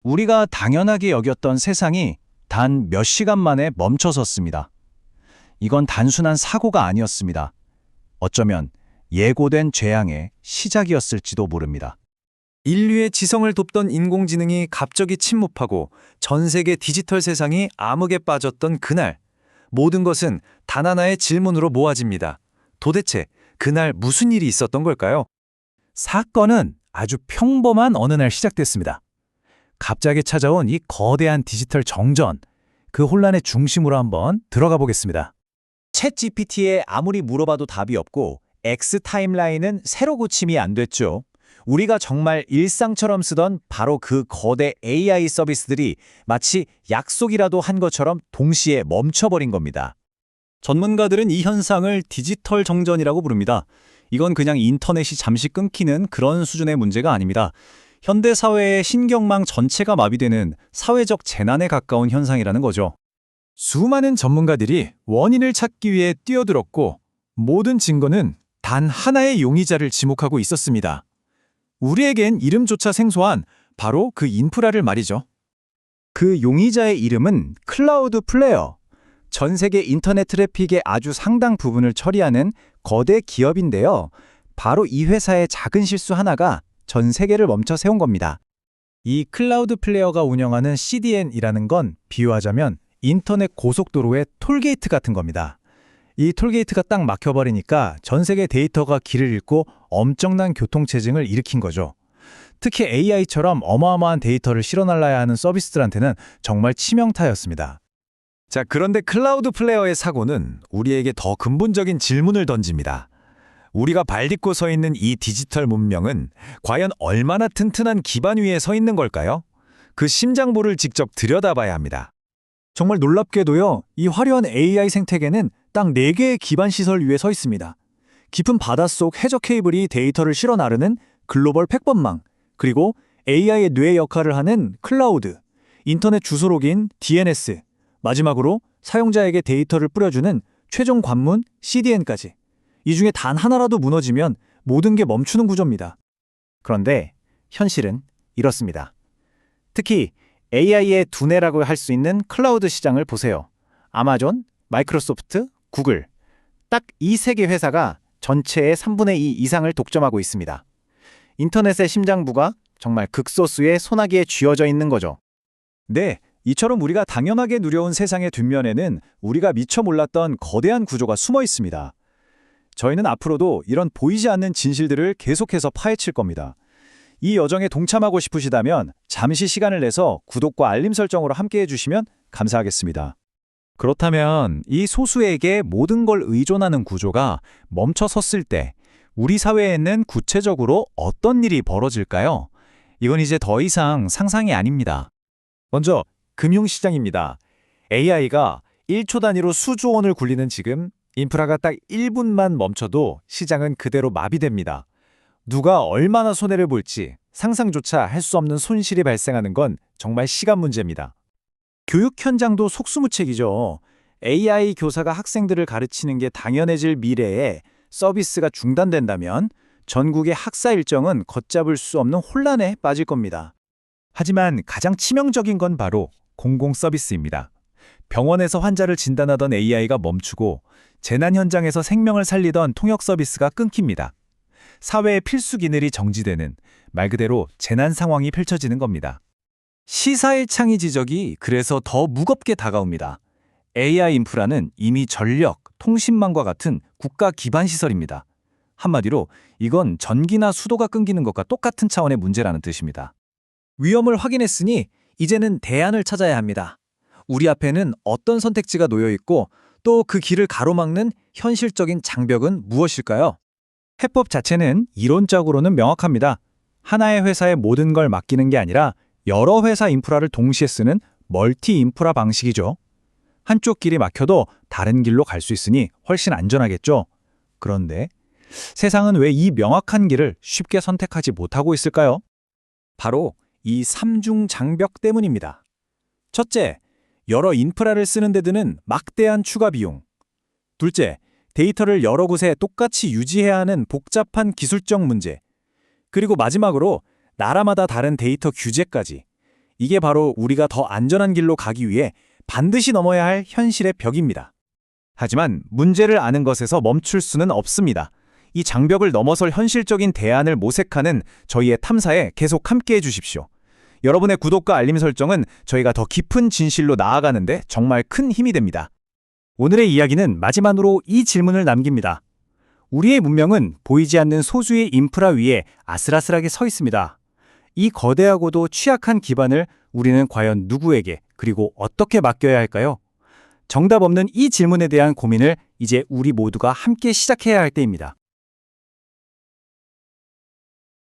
우리가 당연하게 여겼던 세상이 단 몇 시간 만에 멈춰섰습니다. 이건 단순한 사고가 아니었습니다. 어쩌면 예고된 재앙의 시작이었을지도 모릅니다. 인류의 지성을 돕던 인공지능이 갑자기 침묵하고 전 세계 디지털 세상이 암흑에 빠졌던 그날, 모든 것은 단 하나의 질문으로 모아집니다. 도대체 그날 무슨 일이 있었던 걸까요? 사건은 아주 평범한 어느 날 시작됐습니다. 갑자기 찾아온 이 거대한 디지털 정전, 그 혼란의 중심으로 한번 들어가 보겠습니다. 챗 GPT에 아무리 물어봐도 답이 없고 X 타임라인은 새로 고침이 안 됐죠. 우리가 정말 일상처럼 쓰던 바로 그 거대 AI 서비스들이 마치 약속이라도 한 것처럼 동시에 멈춰버린 겁니다. 전문가들은 이 현상을 디지털 정전이라고 부릅니다. 이건 그냥 인터넷이 잠시 끊기는 그런 수준의 문제가 아닙니다. 현대 사회의 신경망 전체가 마비되는 사회적 재난에 가까운 현상이라는 거죠. 수많은 전문가들이 원인을 찾기 위해 뛰어들었고 모든 증거는 단 하나의 용의자를 지목하고 있었습니다. 우리에겐 이름조차 생소한 바로 그 인프라를 말이죠. 그 용의자의 이름은 클라우드 플레어. 전 세계 인터넷 트래픽의 아주 상당 부분을 처리하는 거대 기업인데요. 바로 이 회사의 작은 실수 하나가 전 세계를 멈춰 세운 겁니다. 이 클라우드 플레어가 운영하는 CDN이라는 건 비유하자면 인터넷 고속도로의 톨게이트 같은 겁니다. 이 톨게이트가 딱 막혀버리니까 전 세계 데이터가 길을 잃고 엄청난 교통체증을 일으킨 거죠. 특히 AI처럼 어마어마한 데이터를 실어날라야 하는 서비스들한테는 정말 치명타였습니다. 자, 그런데 클라우드 플레어의 사고는 우리에게 더 근본적인 질문을 던집니다. 우리가 발딛고 서 있는 이 디지털 문명은 과연 얼마나 튼튼한 기반 위에 서 있는 걸까요? 그 심장부를 직접 들여다봐야 합니다. 정말 놀랍게도요, 이 화려한 AI 생태계는 딱 4개의 기반 시설 위에 서 있습니다. 깊은 바닷속 해저 케이블이 데이터를 실어 나르는 글로벌 팩번망, 그리고 AI의 뇌 역할을 하는 클라우드, 인터넷 주소록인 DNS, 마지막으로 사용자에게 데이터를 뿌려주는 최종 관문 CDN까지. 이 중에 단 하나라도 무너지면 모든 게 멈추는 구조입니다. 그런데 현실은 이렇습니다. 특히 AI의 두뇌라고 할 수 있는 클라우드 시장을 보세요. 아마존, 마이크로소프트, 구글. 딱 이 세 개 회사가 전체의 3분의 2 이상을 독점하고 있습니다. 인터넷의 심장부가 정말 극소수의 손아귀에 쥐어져 있는 거죠. 네, 이처럼 우리가 당연하게 누려온 세상의 뒷면에는 우리가 미처 몰랐던 거대한 구조가 숨어 있습니다. 저희는 앞으로도 이런 보이지 않는 진실들을 계속해서 파헤칠 겁니다. 이 여정에 동참하고 싶으시다면 잠시 시간을 내서 구독과 알림 설정으로 함께해 주시면 감사하겠습니다. 그렇다면 이 소수에게 모든 걸 의존하는 구조가 멈춰섰을 때 우리 사회에는 구체적으로 어떤 일이 벌어질까요? 이건 이제 더 이상 상상이 아닙니다. 먼저 금융시장입니다. AI가 1초 단위로 수조 원을 굴리는 지금 인프라가 딱 1분만 멈춰도 시장은 그대로 마비됩니다. 누가 얼마나 손해를 볼지 상상조차 할 수 없는 손실이 발생하는 건 정말 시간 문제입니다. 교육 현장도 속수무책이죠. AI 교사가 학생들을 가르치는 게 당연해질 미래에 서비스가 중단된다면 전국의 학사 일정은 걷잡을 수 없는 혼란에 빠질 겁니다. 하지만 가장 치명적인 건 바로 공공 서비스입니다. 병원에서 환자를 진단하던 AI가 멈추고 재난 현장에서 생명을 살리던 통역 서비스가 끊깁니다. 사회의 필수 기능이 정지되는 말 그대로 재난 상황이 펼쳐지는 겁니다. 시사의 창의 지적이 그래서 더 무겁게 다가옵니다. AI 인프라는 이미 전력, 통신망과 같은 국가 기반 시설입니다. 한마디로 이건 전기나 수도가 끊기는 것과 똑같은 차원의 문제라는 뜻입니다. 위험을 확인했으니 이제는 대안을 찾아야 합니다. 우리 앞에는 어떤 선택지가 놓여 있고 또 그 길을 가로막는 현실적인 장벽은 무엇일까요? 해법 자체는 이론적으로는 명확합니다. 하나의 회사에 모든 걸 맡기는 게 아니라 여러 회사 인프라를 동시에 쓰는 멀티 인프라 방식이죠. 한쪽 길이 막혀도 다른 길로 갈 수 있으니 훨씬 안전하겠죠. 그런데 세상은 왜 이 명확한 길을 쉽게 선택하지 못하고 있을까요? 바로 이 삼중 장벽 때문입니다. 첫째, 여러 인프라를 쓰는 데 드는 막대한 추가 비용. 둘째, 데이터를 여러 곳에 똑같이 유지해야 하는 복잡한 기술적 문제. 그리고 마지막으로 나라마다 다른 데이터 규제까지. 이게 바로 우리가 더 안전한 길로 가기 위해 반드시 넘어야 할 현실의 벽입니다. 하지만 문제를 아는 것에서 멈출 수는 없습니다. 이 장벽을 넘어설 현실적인 대안을 모색하는 저희의 탐사에 계속 함께해 주십시오. 여러분의 구독과 알림 설정은 저희가 더 깊은 진실로 나아가는데 정말 큰 힘이 됩니다. 오늘의 이야기는 마지막으로 이 질문을 남깁니다. 우리의 문명은 보이지 않는 소수의 인프라 위에 아슬아슬하게 서 있습니다. 이 거대하고도 취약한 기반을 우리는 과연 누구에게 그리고 어떻게 맡겨야 할까요? 정답 없는 이 질문에 대한 고민을 이제 우리 모두가 함께 시작해야 할 때입니다.